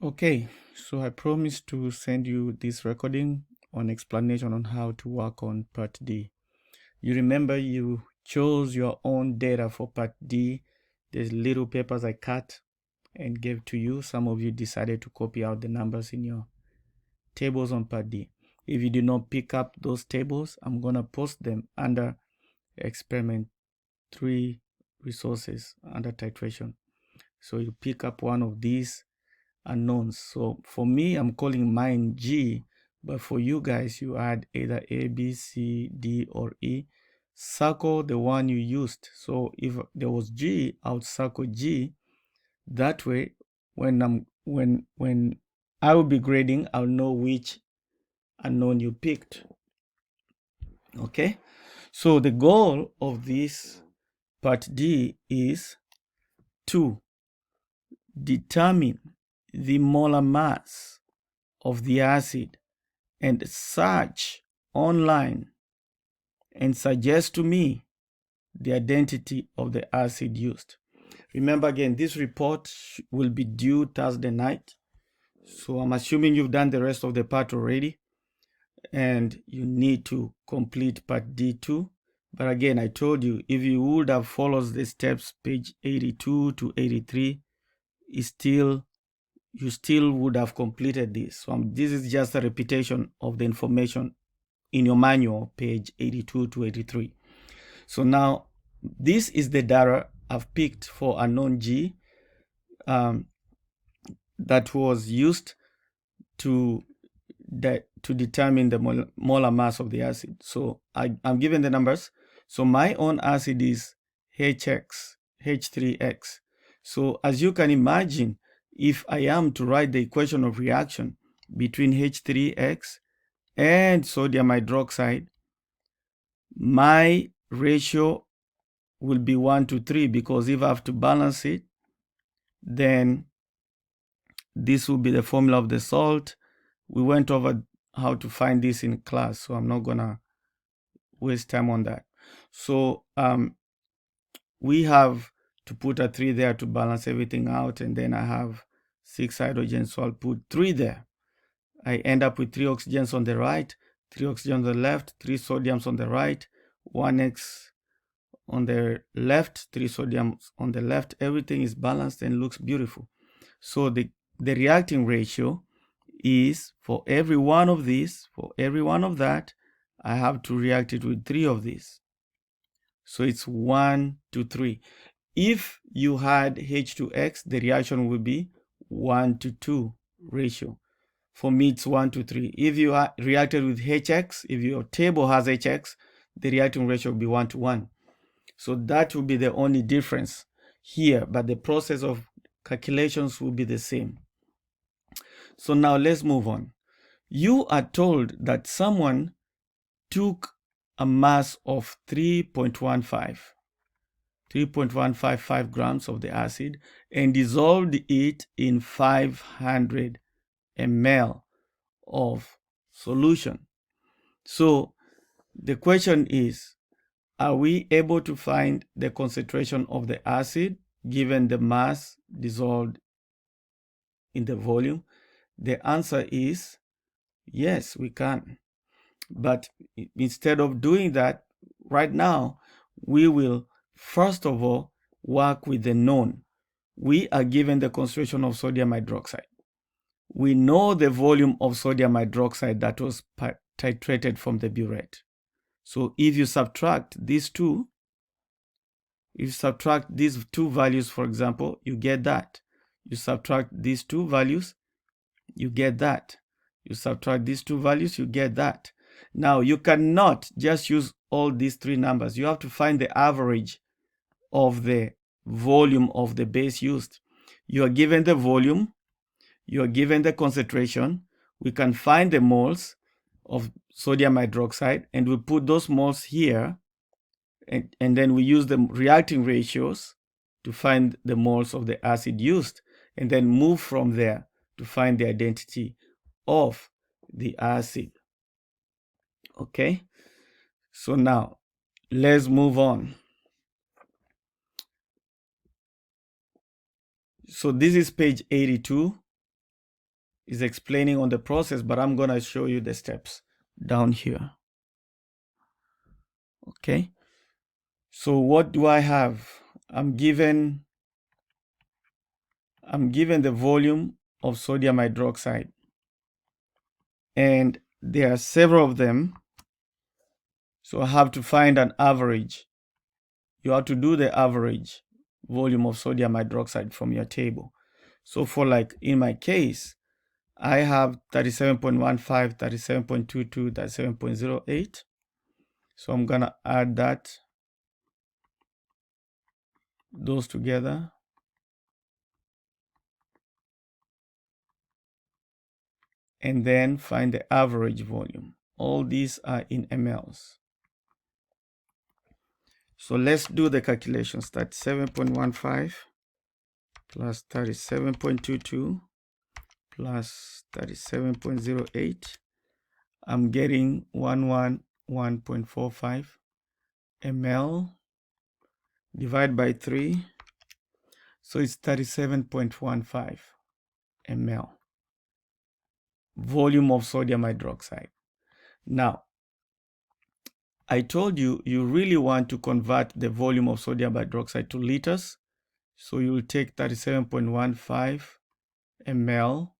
Okay, so I promised to send you this recording on explanation on how to work on part D. You remember you chose your own data for part D. There's little papers I cut and gave to you. Some of you decided to copy out the numbers in your tables on part D. If you did not pick up those tables, I'm going to post them under experiment 3 resources under titration. So you pick up one of these unknowns. So for me, I'm calling mine G, but for you guys, you add either A, B, C, D, or E. Circle the one you used. So if there was G, I would circle G. That way, when I will be grading, I'll know which unknown you picked. Okay, so the goal of this part D is to determine the molar mass of the acid and search online and suggest to me the identity of the acid used. Remember again, this report will be due Thursday night. So I'm assuming you've done the rest of the part already and you need to complete part D2. But again, I told you, if you would have followed the steps, page 82 to 83, you still would have completed this. So this is just a repetition of the information in your manual, page 82 to 83. So now this is the data I've picked for unknown G that was used to determine the molar mass of the acid. So I'm given the numbers. So my own acid is H3X. So as you can imagine, if I am to write the equation of reaction between H3X and sodium hydroxide, my ratio will be 1 to 3, because if I have to balance it, then this will be the formula of the salt. We went over how to find this in class, so I'm not gonna waste time on that. So we have to put a 3 there to balance everything out, and then I have 6 hydrogens, so I'll put 3 there. I end up with 3 oxygens on the right, 3 oxygens on the left, 3 sodiums on the right, 1X on the left, 3 sodiums on the left. Everything is balanced and looks beautiful. So the reacting ratio is, for every one of these, for every one of that, I have to react it with 3 of these. So it's 1 to 3. If you had H2X, the reaction would be 1 to 2 ratio. For me, it's 1 to 3. If you reacted with HX, if your table has HX, the reacting ratio will be 1 to 1. So that will be the only difference here, but the process of calculations will be the same. So now let's move on. You are told that someone took a mass of 3.155 grams of the acid and dissolved it in 500 ml of solution. So the question is, are we able to find the concentration of the acid given the mass dissolved in the volume? The answer is yes, we can. But instead of doing that right now, we will first of all work with the known. We are given the concentration of sodium hydroxide. We know the volume of sodium hydroxide that was titrated from the burette. So if you subtract these two, values, for example, you get that. You subtract these 2 values, you get that. You subtract these 2 values, you get that. Now, you cannot just use all these 3 numbers. You have to find the average of the volume of the base used. You are given the volume, you are given the concentration. We can find the moles of sodium hydroxide, and we put those moles here, and then we use the reacting ratios to find the moles of the acid used, and then move from there to find the identity of the acid. Okay, so now let's move on. So this is page 82. is explaining on the process, but I'm going to show you the steps down here. Okay. So what do I have? I'm given the volume of sodium hydroxide, and there are several of them. So I have to find an average. You have to do the average volume of sodium hydroxide from your table. So for, like, in my case, I have 37.15, 37.22, 37.08. So I'm going to add those together. And then find the average volume. All these are in mLs. So let's do the calculations. 37.15 plus 37.22 plus 37.08. I'm getting 111.45 ml. Divide by 3. So it's 37.15 ml. Volume of sodium hydroxide. Now, I told you, you really want to convert the volume of sodium hydroxide to liters. So you will take 37.15 ml,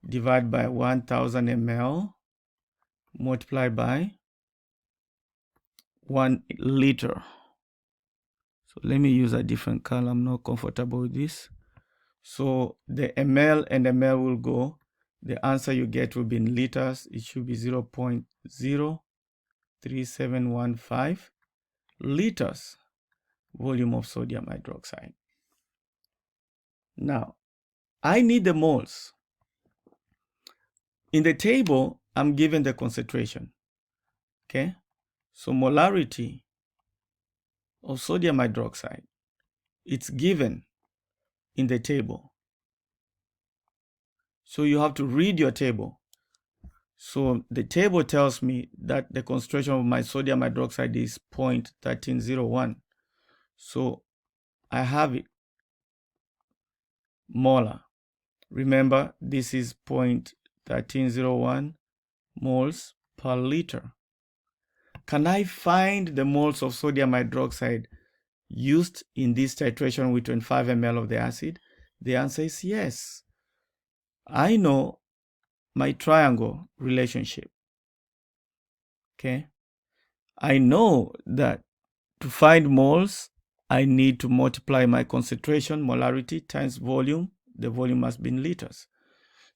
divide by 1000 ml, multiply by 1 liter. So let me use a different color. I'm not comfortable with this. So the ml and ml will go. The answer you get will be in liters. It should be 0.03715 liters volume of sodium hydroxide. Now, I need the moles. In the table, I'm given the concentration. Okay? So molarity of sodium hydroxide, it's given in the table. So you have to read your table. So the table tells me that the concentration of my sodium hydroxide is 0.1301. So I have it, molar. Remember, this is 0.1301 moles per liter. Can I find the moles of sodium hydroxide used in this titration with 25 ml of the acid? The answer is yes. I know my triangle relationship. Okay. I know that to find moles, I need to multiply my concentration, molarity, times volume. The volume must be in liters.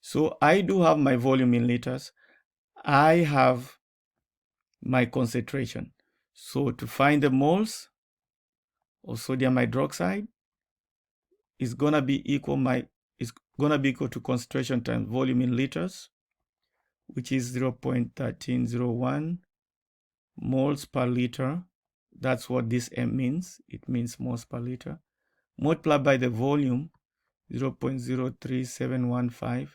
So I do have my volume in liters. I have my concentration. So to find the moles of sodium hydroxide is gonna be equal to concentration times volume in liters, which is 0.1301 moles per liter. That's what this M means. It means moles per liter. Multiplied by the volume, 0.03715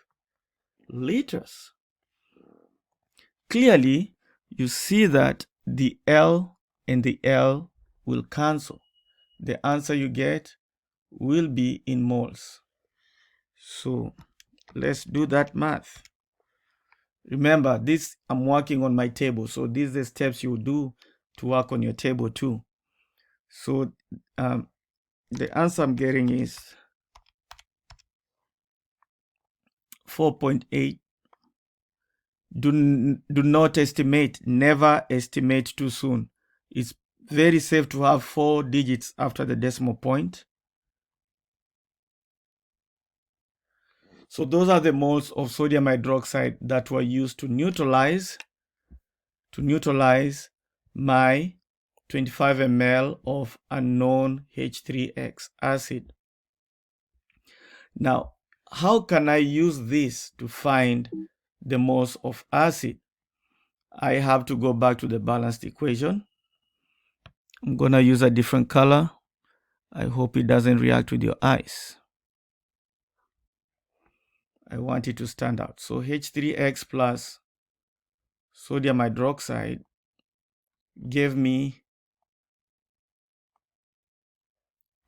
liters. Clearly, you see that the L and the L will cancel. The answer you get will be in moles. So let's do that math. Remember, this, I'm working on my table. So these are the steps you do to work on your table too. So the answer I'm getting is 4.8. Do not estimate. Never estimate too soon. It's very safe to have 4 digits after the decimal point. So those are the moles of sodium hydroxide that were used to neutralize my 25 ml of unknown H3X acid. Now, how can I use this to find the moles of acid? I have to go back to the balanced equation. I'm going to use a different color. I hope it doesn't react with your eyes. I want it to stand out. So H3X plus sodium hydroxide gave me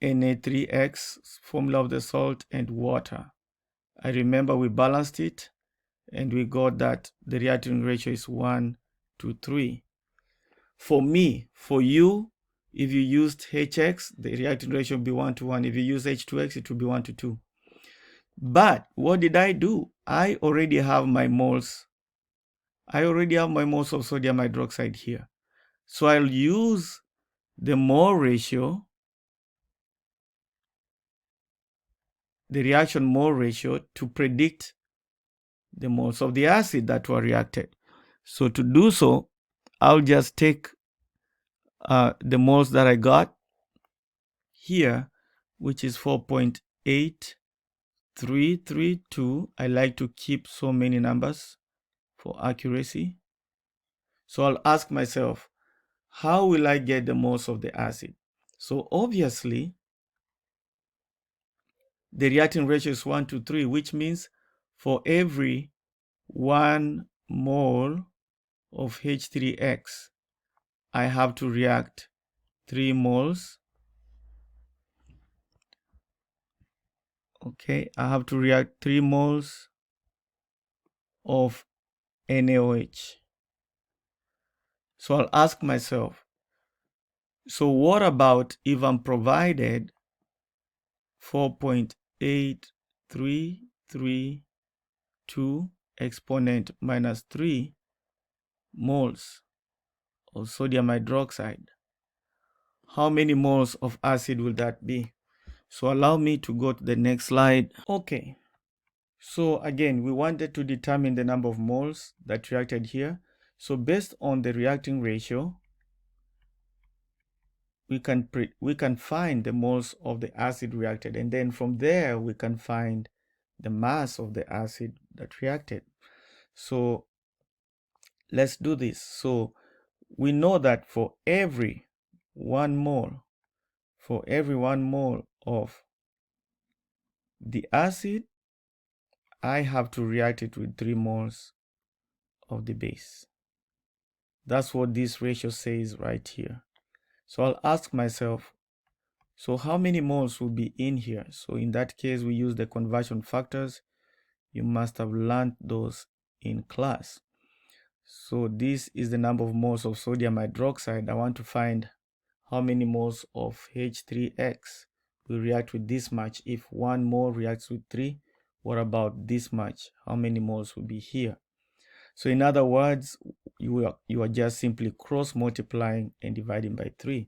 Na3X, formula of the salt, and water. I remember we balanced it and we got that the reacting ratio is 1 to 3. For me, for you, if you used HX, the reacting ratio would be 1 to 1. If you use H2X, it would be 1 to 2. But what did I do? I already have my moles. I already have my moles of sodium hydroxide here. So I'll use the mole ratio, the reaction mole ratio, to predict the moles of the acid that were reacted. So to do so, I'll just take the moles that I got here, which is 4.8332. I like to keep so many numbers for accuracy. So I'll ask myself, how will I get the moles of the acid? So obviously, the reacting ratio is 1 to 3, which means for every 1 mole of H3X, I have to react 3 moles. Okay, I have to react 3 moles of NaOH. So I'll ask myself, so what about if I'm provided 4.8332 exponent minus 3 moles of sodium hydroxide? How many moles of acid will that be? So allow me to go to the next slide. Okay. So again, we wanted to determine the number of moles that reacted here. So based on the reacting ratio, we can find the moles of the acid reacted, and then from there we can find the mass of the acid that reacted. So let's do this. So we know that for every 1 mole of the acid, I have to react it with 3 moles of the base. That's what this ratio says right here. So I'll ask myself, so how many moles will be in here? So in that case, we use the conversion factors. You must have learned those in class. So this is the number of moles of sodium hydroxide. I want to find how many moles of H3X will react with this much. If 1 mole reacts with 3, what about this much? How many moles will be here? So in other words, you are just simply cross multiplying and dividing by 3.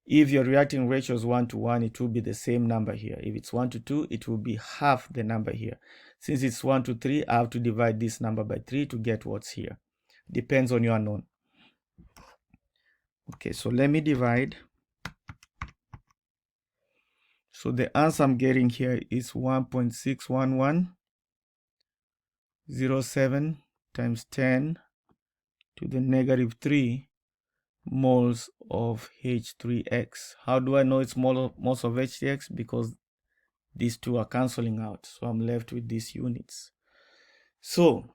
If your reacting ratio is 1 to 1, it will be the same number here. If it's 1 to 2, it will be half the number here. Since it's 1 to 3, I have to divide this number by 3 to get what's here. Depends on your unknown. Okay, so let me divide. So the answer I'm getting here is 1.61107 times 10 to the negative 3 moles of H3X. How do I know it's moles of H3X? Because these two are canceling out. So I'm left with these units. So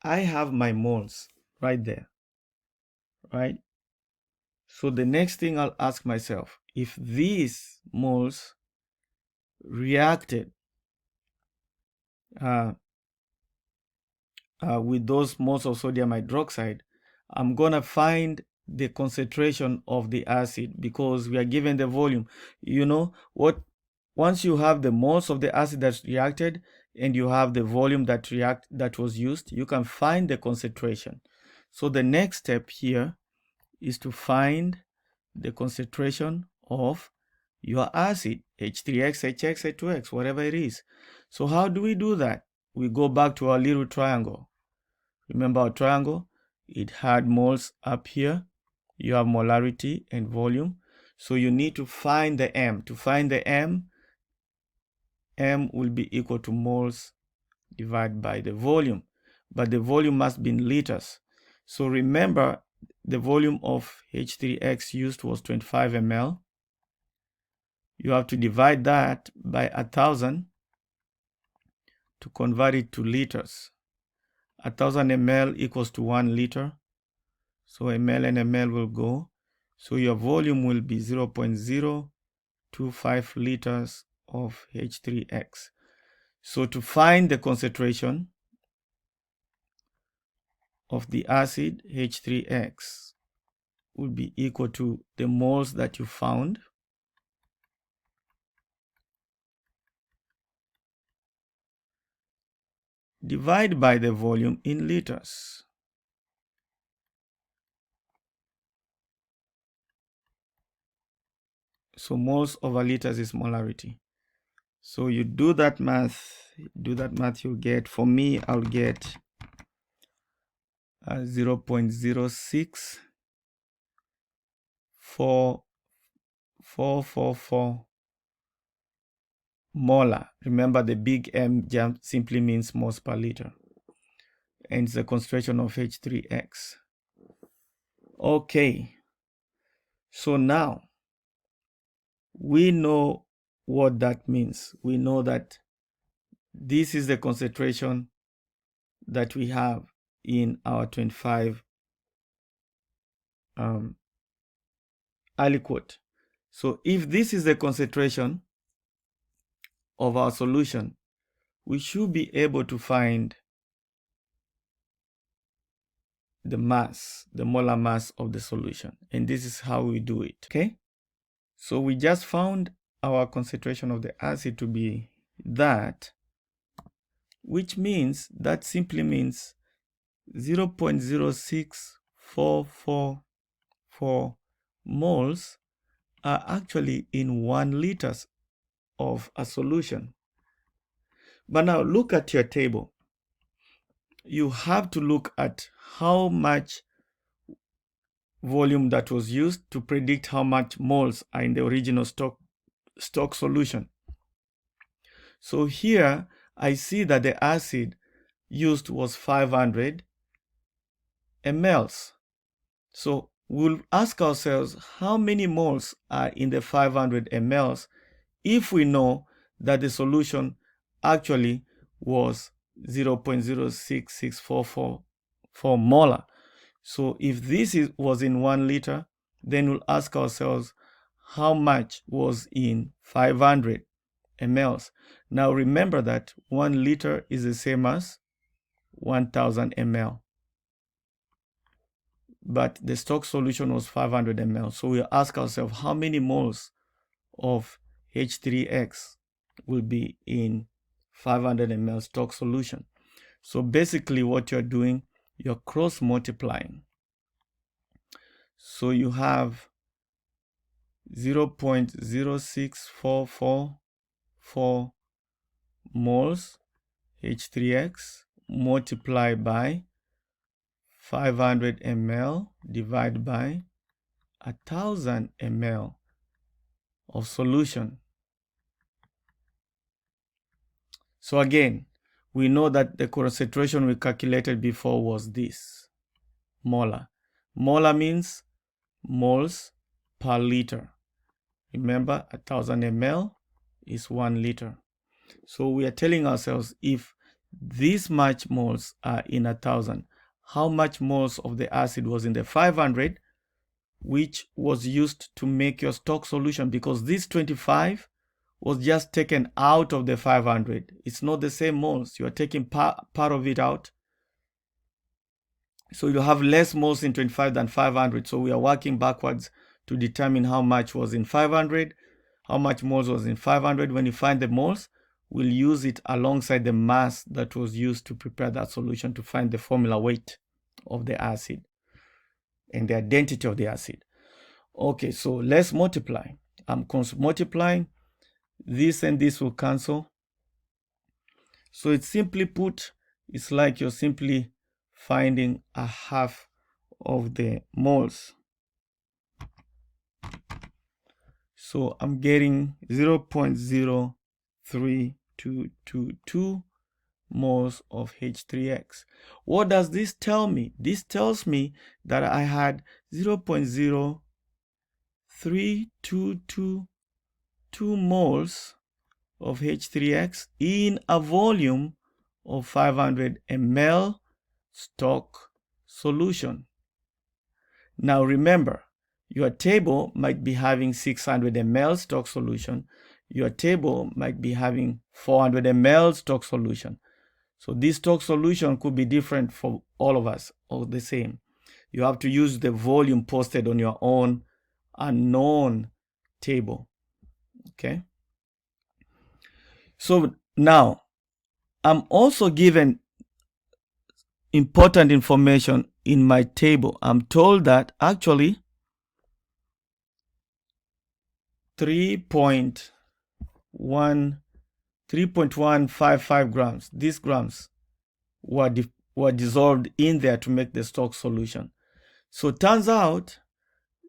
I have my moles right there, right? So the next thing I'll ask myself, if these moles reacted with those moles of sodium hydroxide, I'm gonna find the concentration of the acid because we are given the volume. You know what? Once you have the moles of the acid that reacted and you have the volume that was used, you can find the concentration. So the next step here is to find the concentration of your acid, H3X, HX, H2X, whatever it is. So how do we do that? We go back to our little triangle. Remember our triangle? It had moles up here. You have molarity and volume. So you need to find the M. To find the M will be equal to moles divided by the volume. But the volume must be in liters. So remember, the volume of H3X used was 25 ml. You have to divide that by 1,000 to convert it to liters. 1,000 ml equals to 1 liter. So ml and ml will go. So your volume will be 0.025 liters of H3X. So to find the concentration of the acid, H3X would be equal to the moles that you found divided by the volume in liters. So moles over liters is molarity. So you do that math, you'll get, for me, I'll get 0.0644444 molar. Remember, the big M simply means moles per liter. And it's the concentration of H3X. Okay. So now, we know what that means. We know that this is the concentration that we have in our 25 aliquot. So if this is the concentration of our solution, we should be able to find the mass, the molar mass of the solution. And this is how we do it, okay? So we just found our concentration of the acid to be that, which means, that simply means 0.06444 moles are actually in 1 liter of a solution. But now look at your table. You have to look at how much volume that was used to predict how much moles are in the original stock solution. So here I see that the acid used was 500 mLs. So we'll ask ourselves how many moles are in the 500 mLs if we know that the solution actually was 0.06644 molar. So if this was in 1 liter, then we'll ask ourselves how much was in 500 mLs. Now remember that 1 liter is the same as 1000 ml. But the stock solution was 500 ml. So we'll ask ourselves how many moles of H3X will be in 500 ml stock solution. So basically what you're doing, you're cross multiplying. So you have 0.06444 moles H3X multiplied by 500 ml divided by 1000 ml of solution. So again, we know that the concentration we calculated before was this, molar. Molar means moles per liter. Remember, 1000 ml is 1 liter. So we are telling ourselves if this much moles are in 1000, how much moles of the acid was in the 500, which was used to make your stock solution, because this 25 was just taken out of the 500. It's not the same moles. You are taking part of it out. So you have less moles in 25 than 500. So we are working backwards to determine how much was in 500, how much moles was in 500. When you find the moles, we'll use it alongside the mass that was used to prepare that solution to find the formula weight of the acid and the identity of the acid. Okay, so let's multiply. I'm multiplying. This and this will cancel. So it's simply put, it's like you're simply finding a half of the moles. So I'm getting 0.0322 moles of H3X. What does this tell me? This tells me that I had 0.03222 moles of H3X in a volume of 500 ml stock solution. Now remember, Your table might be having 600 ml stock solution. Your table might be having 400 ml stock solution. So this stock solution could be different for all of us, or the same. You have to use the volume posted on your own unknown table. Okay. So now I'm also given important information in my table. I'm told that actually 3.155 grams, these grams were dissolved in there to make the stock solution. So it turns out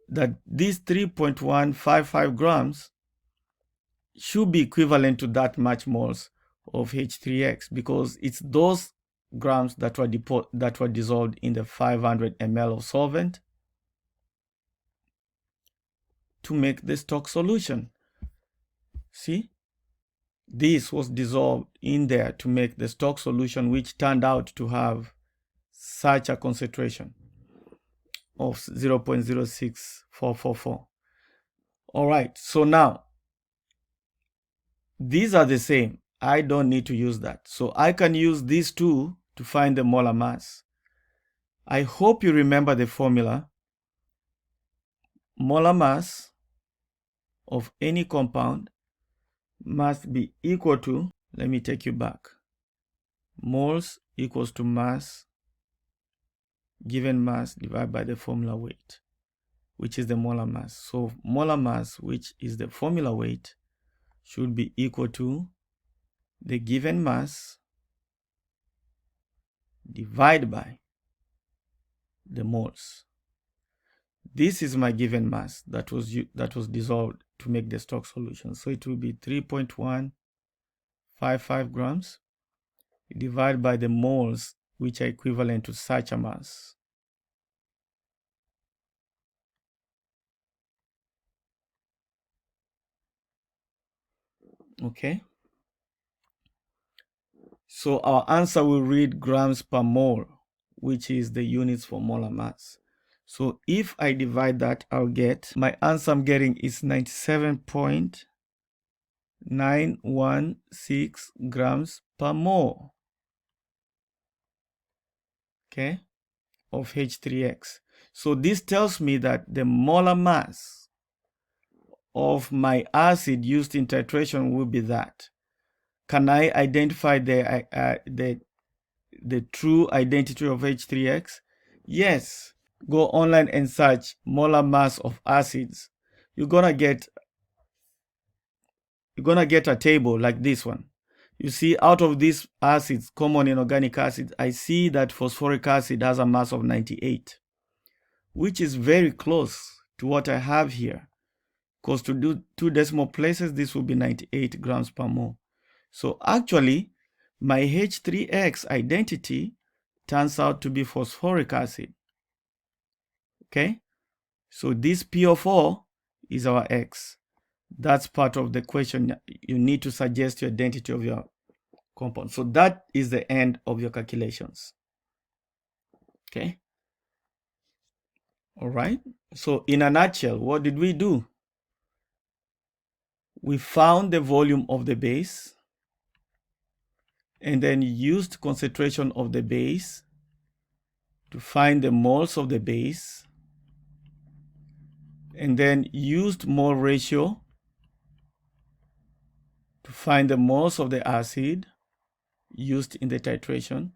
that these 3.155 grams should be equivalent to that much moles of H3X, because it's those grams that were dissolved in the 500 ml of solvent to make the stock solution. See, this was dissolved in there to make the stock solution, which turned out to have such a concentration of 0.06444. All right, so now these are the same. I don't need to use that. So I can use these two to find the molar mass. I hope you remember the formula. Molar mass of any compound must be equal to, let me take you back. Moles equals to mass, given mass divided by the formula weight, which is the molar mass. So molar mass, which is the formula weight, should be equal to the given mass divided by the moles. This is my given mass that was dissolved to make the stock solution. So it will be 3.155 grams divided by the moles, which are equivalent to such a mass. Okay. So our answer will read grams per mole, which is the units for molar mass. So if I divide that, I'll get, my answer I'm getting is 97.916 grams per mole, okay, of H3X. So this tells me that the molar mass of my acid used in titration will be that. Can I identify the true identity of H3X? Yes. Go online and search molar mass of acids. You're gonna get a table like this one. You see, out of these acids, common in organic acids, I see that phosphoric acid has a mass of 98, which is very close to what I have here. Because to do 2 decimal places, this will be 98 grams per mole. So actually, my H3X identity turns out to be phosphoric acid. Okay? So this P of O is our X. That's part of the question. You need to suggest your identity of your compound. So that is the end of your calculations. Okay? All right. So in a nutshell, what did we do? We found the volume of the base and then used concentration of the base to find the moles of the base, and then used mole ratio to find the moles of the acid used in the titration,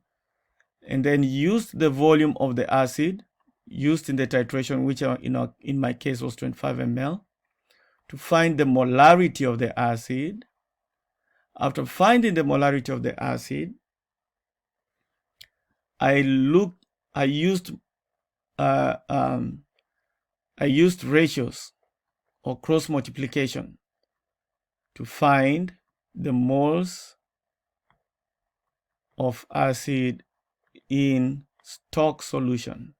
and then used the volume of the acid used in the titration, which in my case was 25 ml, to find the molarity of the acid. After finding the molarity of the acid, I used ratios or cross multiplication to find the moles of acid in stock solution.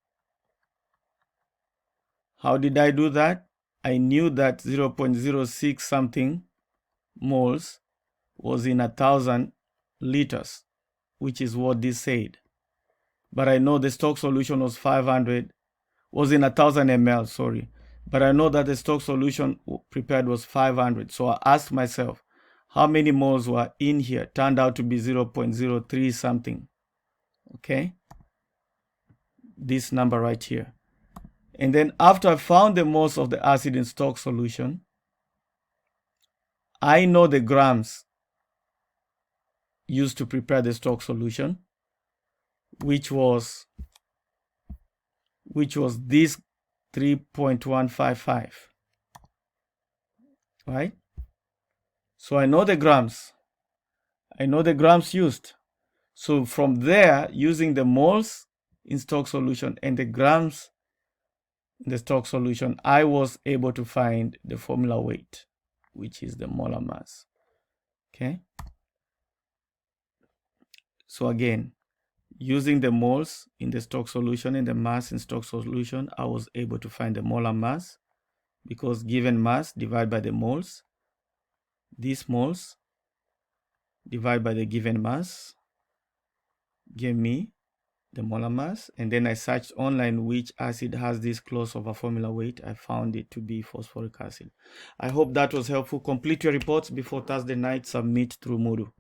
How did I do that? I knew that 0.06 something moles was in 1,000 liters, which is what this said. But I know the stock solution was 500, was in 1,000 ml, sorry. but I know that the stock solution prepared was 500. So I asked myself, how many moles were in here? Turned out to be 0.03 something. Okay, this number right here. And then after I found the moles of the acid in stock solution, I know the grams used to prepare the stock solution, which was this 3.155, right? So I know the grams. I know the grams used. So from there, using the moles in stock solution and the grams in the stock solution, I was able to find the formula weight, which is the molar mass. Okay. So again, using the moles in the stock solution and the mass in stock solution, I was able to find the molar mass, because given mass divided by the moles, these moles divided by the given mass gave me the molar mass. And then I searched online which acid has this clause of a formula weight. I found it to be phosphoric acid. I hope that was helpful. Complete your reports before Thursday night. Submit through Moodle.